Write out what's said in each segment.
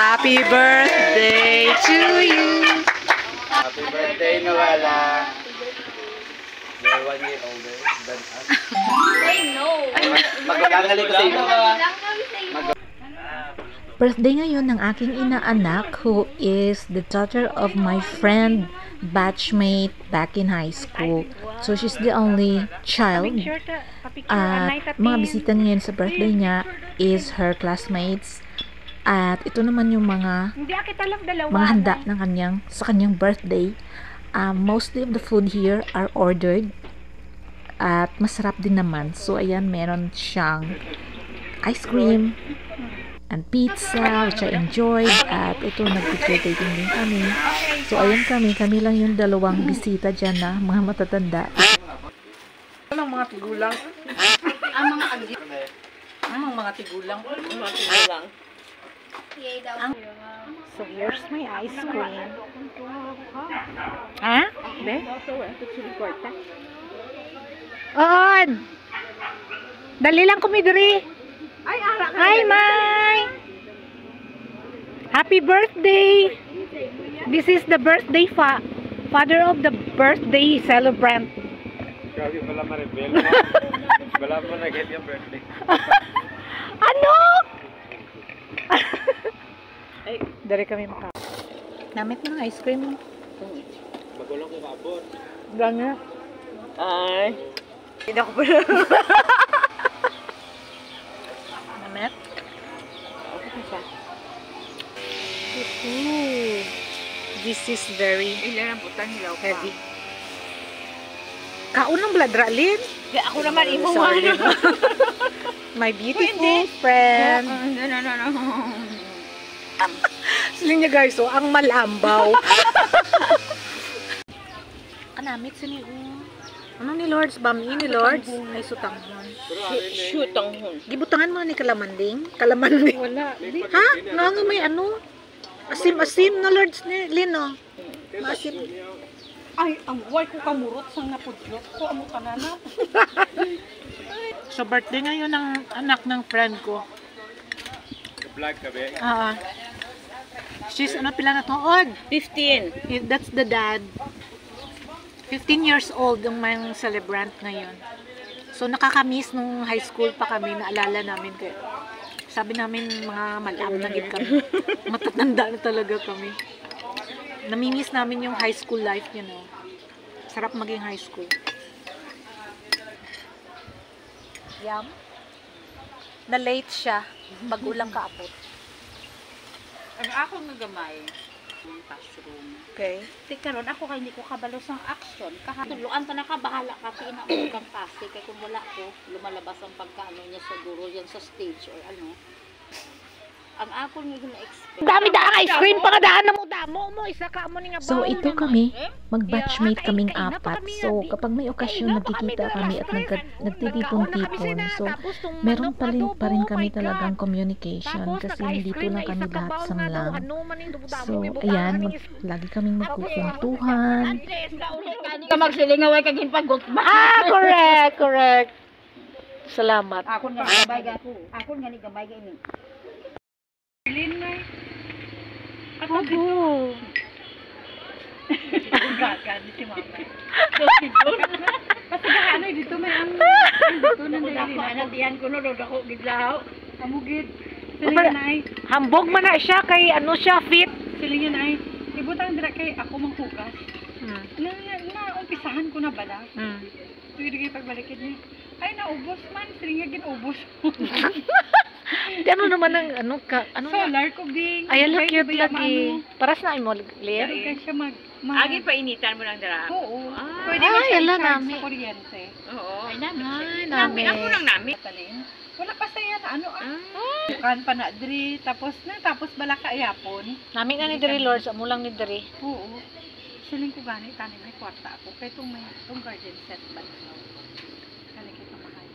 Happy birthday to you. Happy birthday, Noella. You're 1 year older than us. I know. Magkakangali ko sa iyo. Birthday ngayon ng aking inaanak who is the daughter of my friend, batchmate back in high school. So she's the only child. At mga bisita ngayon sa birthday niya is her classmates. At ito naman yung mga handa ng sa kanyang birthday. Mostly of the food here are ordered. At masarap din naman. So ayan, meron siyang ice cream and pizza, which I enjoyed. At ito, nag-picture taking din kami. So ayan kami lang yung dalawang bisita dyan na mga matatanda. Ang mga tigulang. Ang mga agyo. Ang mga tigulang. So here's my ice cream. Ha? Be? On! Dali lang kumidri. Hi, Mai! Happy birthday! This is the birthday father of the birthday celebrant. Grabe pala ma-reveal. Wala pa nag-get yung birthday. Ano? Ay, dari kami maka. Namit ng ice cream. Magulong ko kaabot. Ganga. Ay. Hindi ako pala. Namit? This is very Ilan ang putang hilaw pa. heavy. Kaunang bladralin. Kaya ako naman imo Sorry. My beautiful friend. No. Sila niya guys, so ang malambaw. Kanamit sini. Ano ni Lords? Bami ni Lords? Ay sutanghon. Shoot ang hun. Gibutangan mo ni Kalamanding? Kalamanding? Wala. Ha? Nga may ano? Asim-asim na Lords ni Lino. Maasim. Ay, ang way ko kamurot sang napudlot ko amo kanana. So birthday ngayon ng anak ng friend ko. Vlog ka be. She's ano pila na tuod? 15. That's the dad. 15 years old ang mga celebrant ngayon. So nakakamiss nung high school pa kami, naalala namin kayo. Sabi namin mga malam na gid kami. Matatanda na talaga kami. Namimiss namin yung high school life, you know. Sarap maging high school. Yum. Na-late siya. Pag-ulang kaabot. Ang ako nga gamay. Yung classroom. Okay. Tika ron, ako kay hindi ko kabalo sa action. Kahatuloan pa nakabahala ka, pinauli kang kasi. Kaya kung wala ko, lumalabas ang pagkaano niya siguro yan sa stage or ano. Ang ako nga na-expect. Dami da ang ice cream pa daan na mo damo mo isa ka mo ni nga. So ito kami, mag-batchmate kaming apat. So kapag may okasyon nagkikita kami at nagtitipon-tipon. So meron pa rin kami talagang communication kasi dito lang kami lahat samlang. So ayan, lagi kaming magkukwentuhan. Ka magsilingaway kag hinpagot ba? Correct. Salamat. Ako nga ni gamay ga ako. Ako nga ni gamay ga ini. Linay. Ako. Gagan si mama. Kasi baka ano dito may ang dito na Nadiyan ko no ako gidlaw. amugid. Siling na ay. Hambog man na siya kay ano siya fit. Siling na ay. Ibutang dira kay ako manghugas. Na umpisahan ko na bala. Tuwid kay pagbalikid niya. Ay naubos man, siling ginubos. Di ano naman ang ano ka ano na? Solar ko ding. Ay ala cute lagi. Paras na imo lir. Kaya siya mag Agi pa initan mo lang dara. Oo. Ay, Pwede ka siya ala i-charge nami. sa kuryente. Oo. Ay Ay, nami. Ako lang nami. Talin. Wala pa saya na ano kan pa na diri tapos bala ka yapon. Nami nga ni Diri Lords, amo lang ni Diri. Oo. Siling ko gani tani may kwarta ako kay tong may tong garden set ba. Kani kita mahal.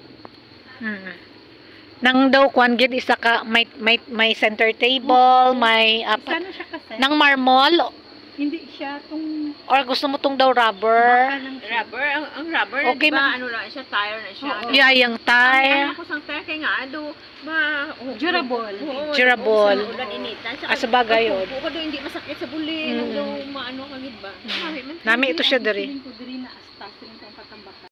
Nang daw kwan gid isa ka may center table, may Sana siya kasi. nang marmol. Hindi siya tong Or gusto mo tong daw rubber? Rubber, ang rubber, Okay, diba, ano lang siya, tire na siya. Yeah, yung tire. Ang ako sang tire, kaya nga, Durable. Durable. Ulan initan. Sa bagay yun. Kung doon hindi masakit sa buli, nang maano kagid ba? Nami ito siya dari. Siling ko diri na asta, siling kong patambaka.